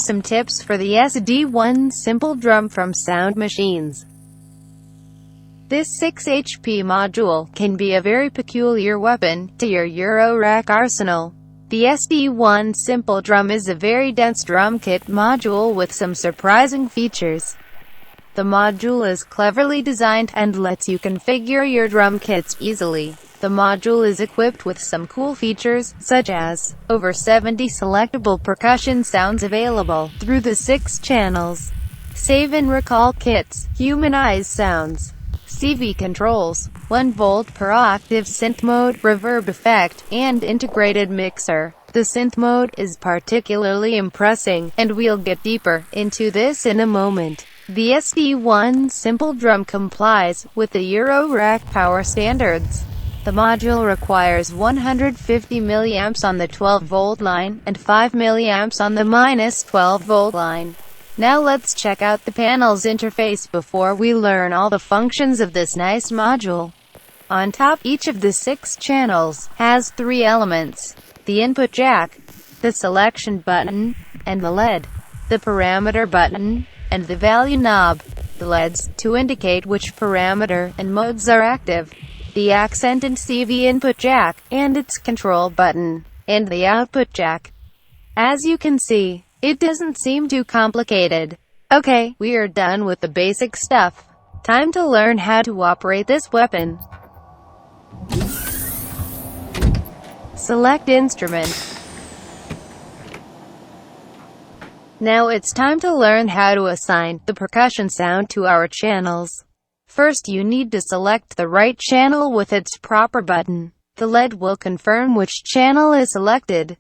some tips for the SD1 Simpledrum from Soundmachines. This 6 HP module can be a very peculiar weapon to your Eurorack arsenal. The SD1 Simpledrum is a very dense drum kit module with some surprising features. The module is cleverly designed and lets you configure your drum kits easily. The module is equipped with some cool features, such as over 70 selectable percussion sounds available through the 6 channels, save and recall kits, humanized sounds, CV controls, 1 volt per octave synth mode, reverb effect, and integrated mixer. The synth mode is particularly impressive, and we'll get deeper into this in a moment. The SD1 Simpledrum complies with the Eurorack power standards. The module requires 150 mA on the 12-volt line, and 5 mA on the -12-volt line. Now let's check out the panel's interface before we learn all the functions of this nice module. On top, each of the 6 channels has 3 elements: the input jack, the selection button, and the LED, the parameter button, and the value knob. The LEDs, to indicate which parameter and modes are active, the accent and CV input jack, and its control button, and the output jack. As you can see, it doesn't seem too complicated. Okay, we are done with the basic stuff. Time to learn how to operate this weapon. Select instrument. Now it's time to learn how to assign the percussion sound to our channels. First, you need to select the right channel with its proper button. The LED will confirm which channel is selected.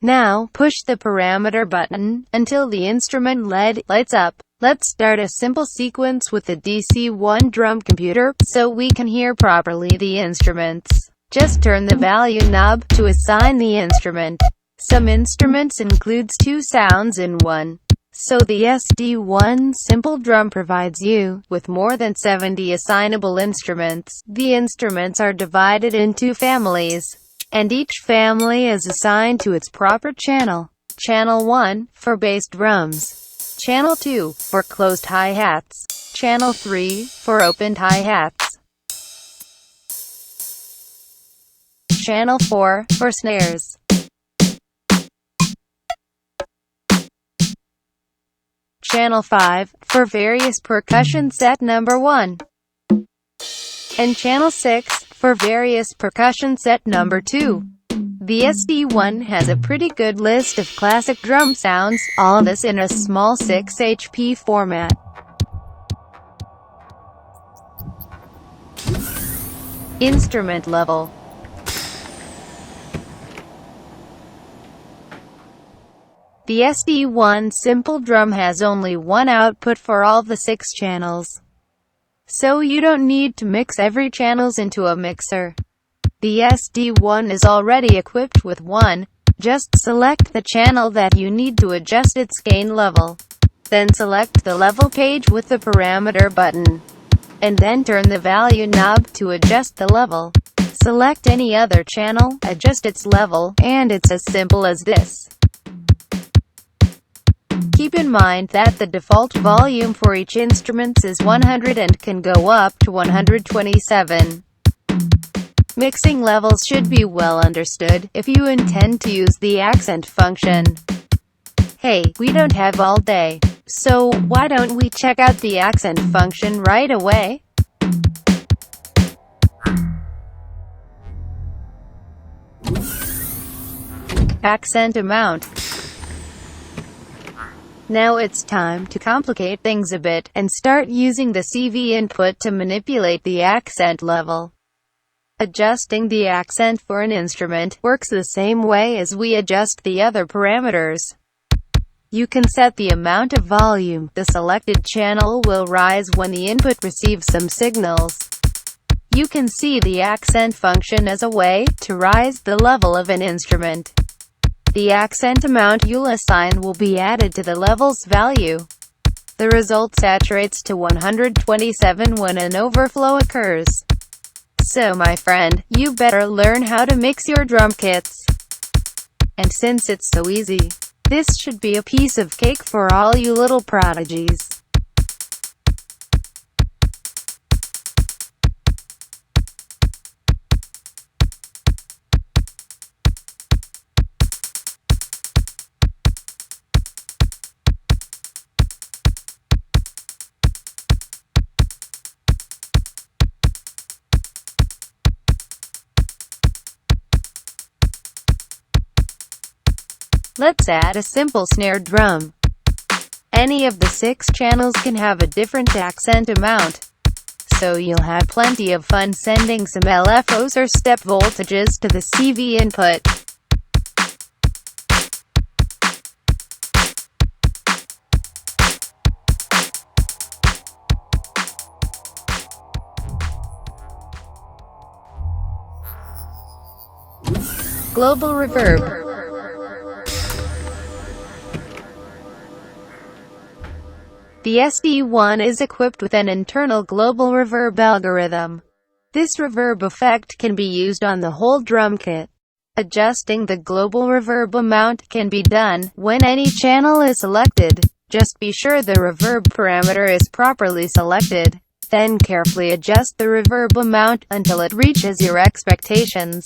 Now, push the parameter button until the instrument LED lights up. Let's start a simple sequence with the DC-1 drum computer, so we can hear properly the instruments. Just turn the value knob to assign the instrument. Some instruments includes 2 sounds in one. So the SD1 Simpledrum provides you with more than 70 assignable instruments. The instruments are divided into families, and each family is assigned to its proper channel. Channel 1, for bass drums. Channel 2, for closed hi-hats. Channel 3, for opened hi-hats. Channel 4, for snares. Channel 5, for various percussion set number 1. And Channel 6, for various percussion set number 2. The SD1 has a pretty good list of classic drum sounds, all this in a small 6 HP format. Instrument level. The SD1 Simpledrum has only one output for all the 6 channels, so you don't need to mix every channels into a mixer. The SD1 is already equipped with one. Just select the channel that you need to adjust its gain level. Then select the level page with the parameter button, and then turn the value knob to adjust the level. Select any other channel, adjust its level, and it's as simple as this. Keep in mind that the default volume for each instrument is 100 and can go up to 127. Mixing levels should be well understood if you intend to use the accent function. Hey, we don't have all day, so why don't we check out the accent function right away? Accent amount. Now it's time to complicate things a bit, and start using the CV input to manipulate the accent level. Adjusting the accent for an instrument works the same way as we adjust the other parameters. You can set the amount of volume the selected channel will rise when the input receives some signals. You can see the accent function as a way to rise the level of an instrument. The accent amount you'll assign will be added to the level's value. The result saturates to 127 when an overflow occurs. So my friend, you better learn how to mix your drum kits. And since it's so easy, This should be a piece of cake for all you little prodigies. Let's add a simple snare drum. Any of the 6 channels can have a different accent amount, so you'll have plenty of fun sending some LFOs or step voltages to the CV input. Global reverb. The SD1 is equipped with an internal global reverb algorithm. This reverb effect can be used on the whole drum kit. Adjusting the global reverb amount can be done when any channel is selected. Just be sure the reverb parameter is properly selected. Then carefully adjust the reverb amount until it reaches your expectations.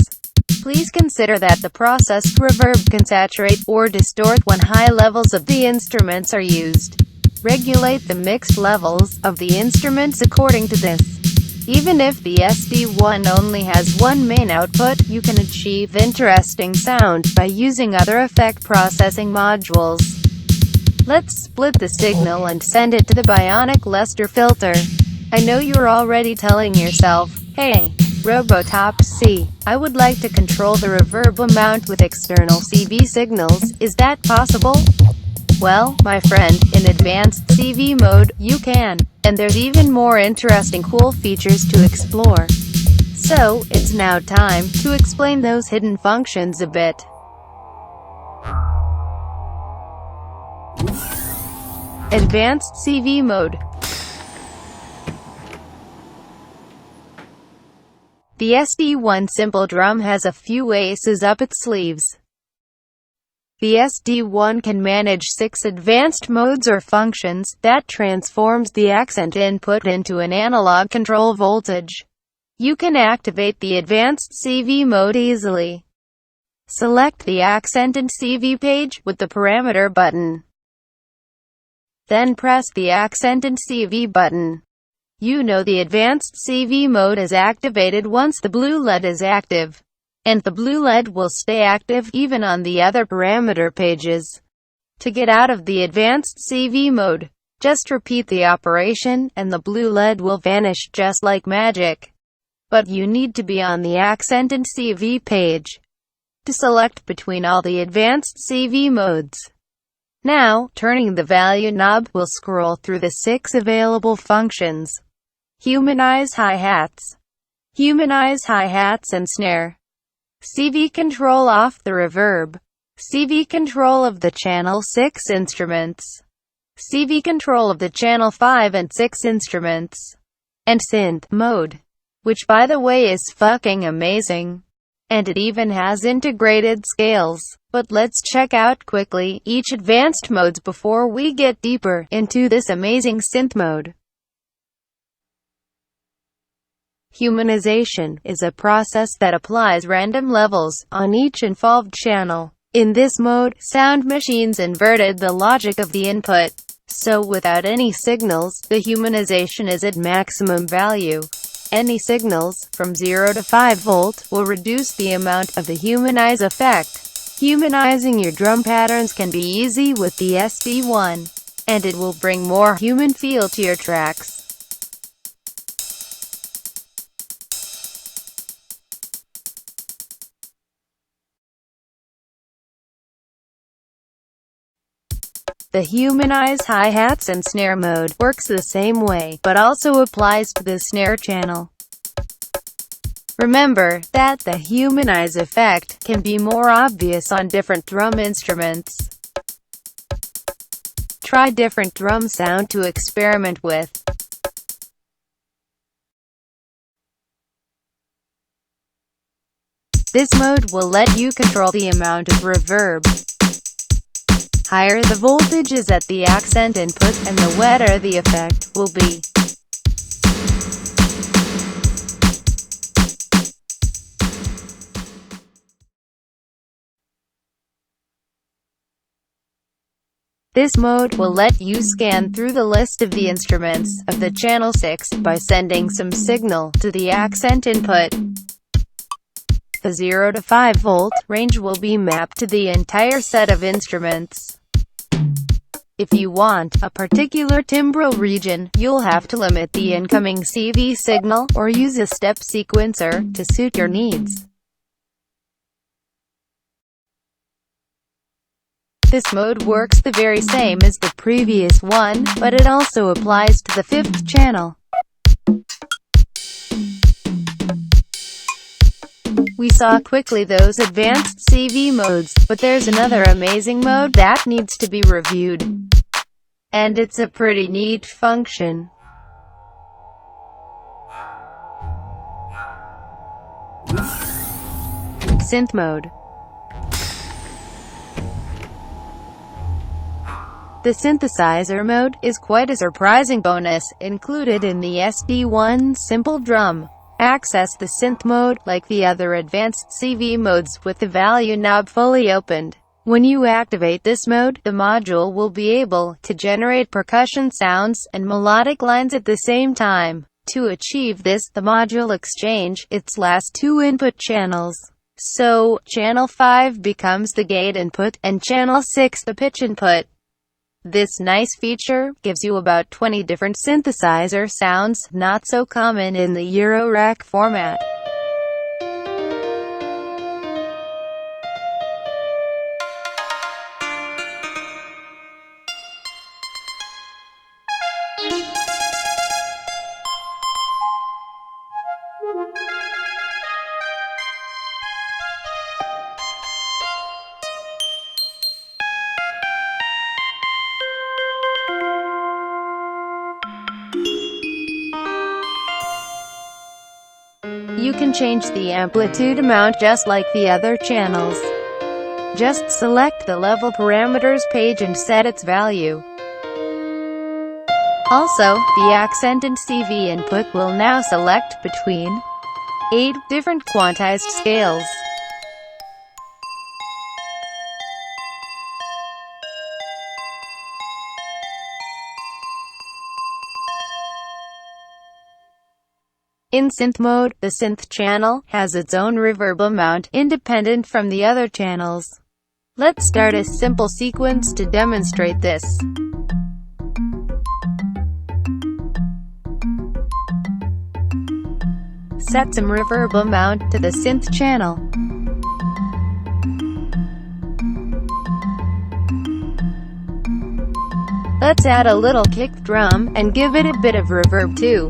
Please consider that the processed reverb can saturate or distort when high levels of the instruments are used. Regulate the mixed levels of the instruments according to this. Even if the SD1 only has one main output, you can achieve interesting sound by using other effect processing modules. Let's split the signal and send it to the Bionic Lester filter. I know you're already telling yourself, "Hey, Robotop C, I would like to control the reverb amount with external CV signals. Is that possible?" Well, my friend, in advanced CV mode, you can. And there's even more interesting cool features to explore. So, it's now time to explain those hidden functions a bit. Advanced CV mode. The SD1 Simpledrum has a few aces up its sleeves. The SD1 can manage 6 advanced modes or functions that transforms the accent input into an analog control voltage. You can activate the advanced CV mode easily. Select the accent and CV page with the parameter button. Then press the accent and CV button. You know the advanced CV mode is activated once the blue LED is active. And the blue LED will stay active even on the other parameter pages. To get out of the advanced CV mode, just repeat the operation and the blue LED will vanish just like magic. But you need to be on the accent and CV page to select between all the advanced CV modes. Now, turning the value knob will scroll through the 6 available functions. Humanize hi-hats. Humanize hi-hats and snare. CV control off the reverb. CV control of the channel 6 instruments. CV control of the channel 5 and 6 instruments. And synth mode. Which by the way is fucking amazing. And it even has integrated scales. But let's check out quickly each advanced modes before we get deeper into this amazing synth mode. Humanization is a process that applies random levels on each involved channel. In this mode, Soundmachines inverted the logic of the input. So without any signals, the humanization is at maximum value. Any signals, from 0 to 5 volt, will reduce the amount of the humanize effect. Humanizing your drum patterns can be easy with the SD1. And it will bring more human feel to your tracks. The humanize hi-hats and snare mode works the same way, but also applies to the snare channel. Remember that the humanize effect can be more obvious on different drum instruments. Try different drum sound to experiment with. This mode will let you control the amount of reverb higher the voltage is at the accent input, and the wetter the effect will be. This mode will let you scan through the list of the instruments of the channel 6 by sending some signal to the accent input. The 0 to 5 volt range will be mapped to the entire set of instruments. If you want a particular timbral region, you'll have to limit the incoming CV signal, or use a step sequencer to suit your needs. This mode works the very same as the previous one, but it also applies to the 5th channel. We saw quickly those advanced CV modes, but there's another amazing mode that needs to be reviewed. And it's a pretty neat function. Synth mode. The synthesizer mode is quite a surprising bonus, included in the SD1 Simpledrum. Access the synth mode, like the other advanced CV modes, with the value knob fully opened. When you activate this mode, the module will be able to generate percussion sounds and melodic lines at the same time. To achieve this, the module exchanges its last two input channels. So, channel 5 becomes the gate input, and channel 6 the pitch input. This nice feature gives you about 20 different synthesizer sounds, not so common in the Eurorack format. You can change the amplitude amount just like the other channels. Just select the level parameters page and set its value. Also, the accent and CV input will now select between 8 different quantized scales. In synth mode, the synth channel has its own reverb amount, independent from the other channels. Let's start a simple sequence to demonstrate this. Set some reverb amount to the synth channel. Let's add a little kick drum, and give it a bit of reverb too.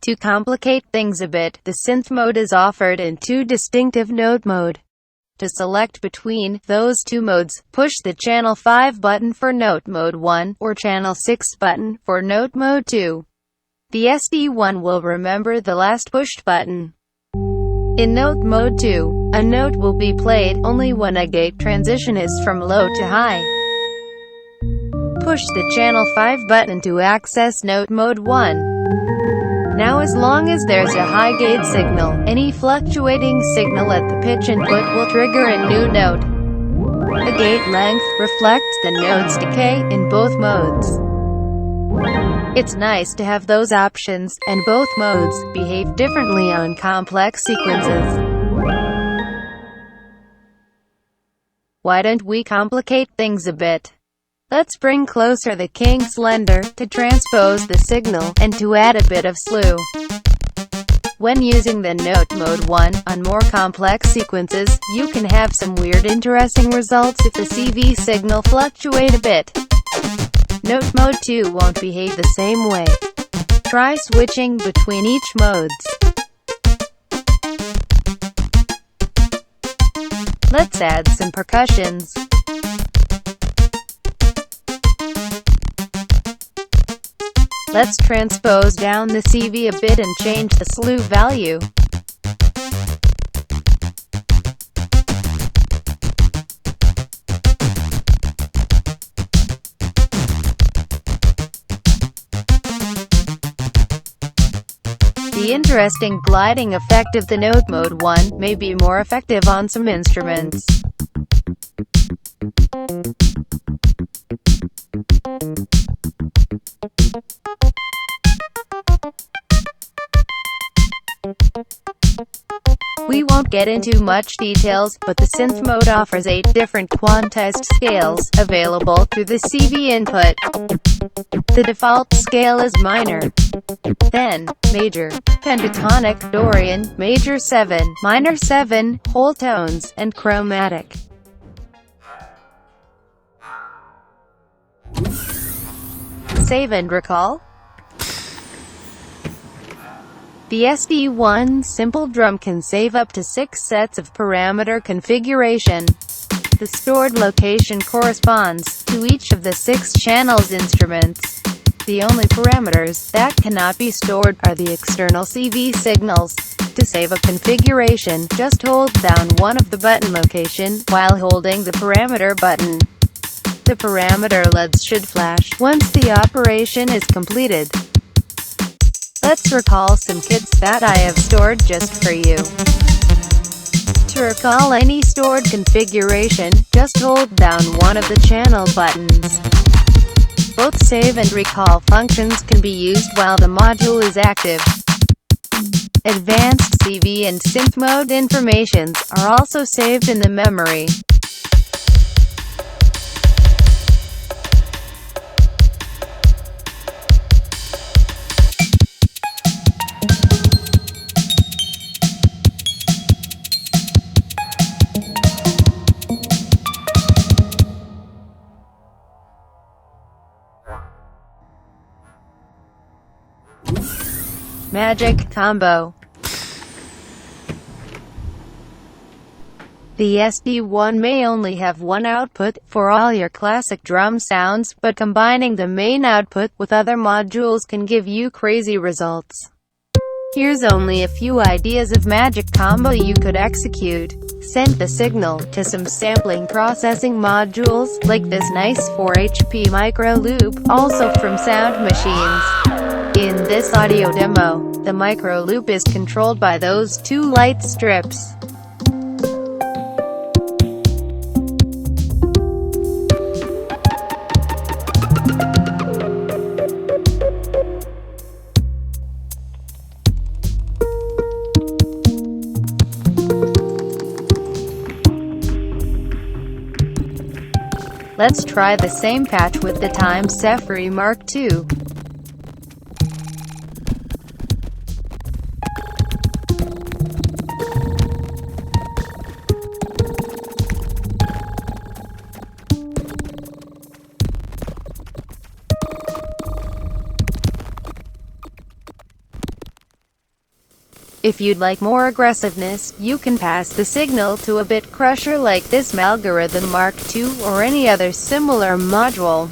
To complicate things a bit, the synth mode is offered in two distinctive note mode. To select between those two modes, push the channel 5 button for note mode 1, or channel 6 button for note mode 2. The SD1 will remember the last pushed button. In note mode 2, a note will be played only when a gate transition is from low to high. Push the channel 5 button to access note mode 1. Now, as long as there's a high gate signal, any fluctuating signal at the pitch input will trigger a new note. The gate length reflects the note's decay in both modes. It's nice to have those options, and both modes behave differently on complex sequences. Why don't we complicate things a bit? Let's bring closer the king slender, to transpose the signal, and to add a bit of slew. When using the Note Mode 1 on more complex sequences, you can have some weird interesting results if the CV signal fluctuate a bit. Note Mode 2 won't behave the same way. Try switching between each modes. Let's add some percussions. Let's transpose down the CV a bit and change the slew value. The interesting gliding effect of the Note Mode 1 may be more effective on some instruments. We won't get into much details, but the Synth mode offers 8 different quantized scales, available through the CV input. The default scale is minor, then major, pentatonic, Dorian, major 7, minor 7, whole tones, and chromatic. Save and recall. The SD1 Simpledrum can save up to 6 sets of parameter configuration. The stored location corresponds to each of the 6 channels instruments. The only parameters that cannot be stored are the external CV signals. To save a configuration, just hold down one of the button location while holding the parameter button. The parameter LEDs should flash once the operation is completed. Let's recall some kits that I have stored just for you. To recall any stored configuration, just hold down one of the channel buttons. Both save and recall functions can be used while the module is active. Advanced CV and synth mode informations are also saved in the memory. Magic Combo. The SD1 may only have one output for all your classic drum sounds, but combining the main output with other modules can give you crazy results. Here's only a few ideas of magic combo you could execute. Send the signal to some sampling processing modules, like this nice 4 HP micro loop, also from Soundmachines. In this audio demo, the micro loop is controlled by those 2 light strips. Let's try the same patch with the Time Safari Mark II. If you'd like more aggressiveness, you can pass the signal to a bit crusher like this Algorithm Mark II or any other similar module.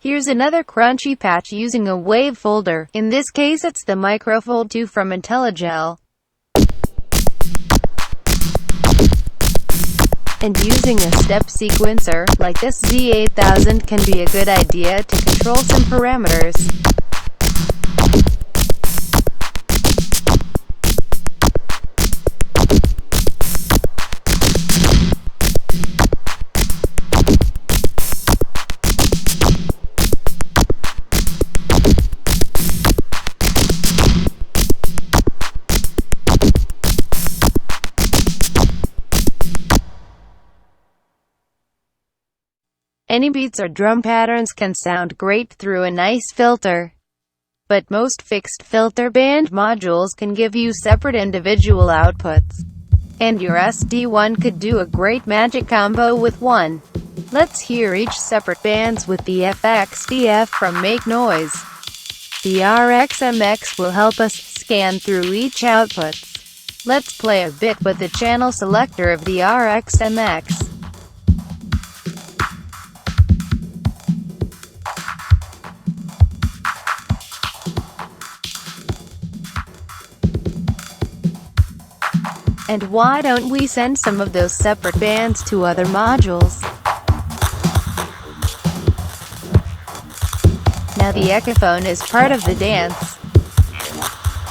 Here's another crunchy patch using a wave folder. In this case it's the Microfold 2 from IntelliGel. And using a step sequencer, like this Z8000, can be a good idea to control some parameters. Any beats or drum patterns can sound great through a nice filter. But most fixed filter band modules can give you separate individual outputs. And your SD1 could do a great magic combo with one. Let's hear each separate bands with the FXDF from Make Noise. The RXMX will help us scan through each outputs. Let's play a bit with the channel selector of the RXMX. And why don't we send some of those separate bands to other modules? Now the Echophone is part of the dance.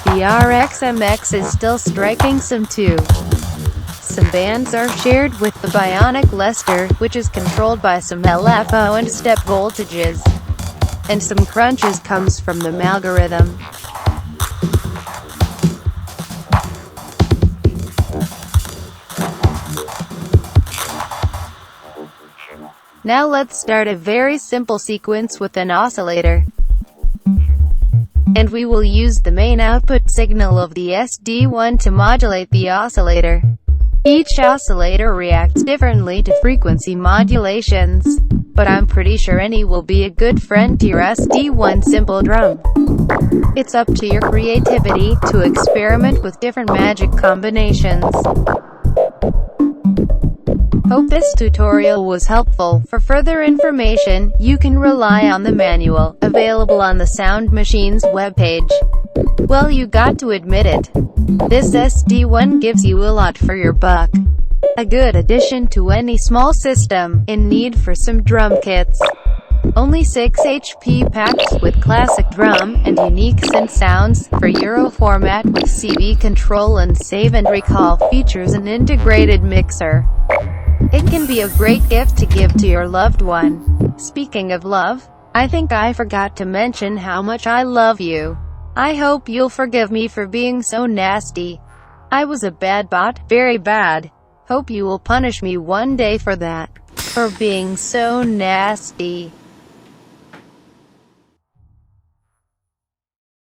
The RXMX is still striking some too. Some bands are shared with the Bionic Lester, which is controlled by some LFO and step voltages. And some crunches comes from the algorithm. Now let's start a very simple sequence with an oscillator. And we will use the main output signal of the SD1 to modulate the oscillator. Each oscillator reacts differently to frequency modulations, but I'm pretty sure any will be a good friend to your SD1 Simpledrum. It's up to your creativity to experiment with different magic combinations. Hope this tutorial was helpful. For further information, you can rely on the manual, available on the Soundmachines webpage. Well, you got to admit it. This SD1 gives you a lot for your buck. A good addition to any small system in need for some drum kits. Only 6 HP packed with classic drum and unique synth sounds, for Euro format with CV control and save and recall, features an integrated mixer. It can be a great gift to give to your loved one. Speaking of love, I think I forgot to mention how much I love you. I hope you'll forgive me for being so nasty. I was a bad bot, very bad. Hope you will punish me one day for that. For being so nasty.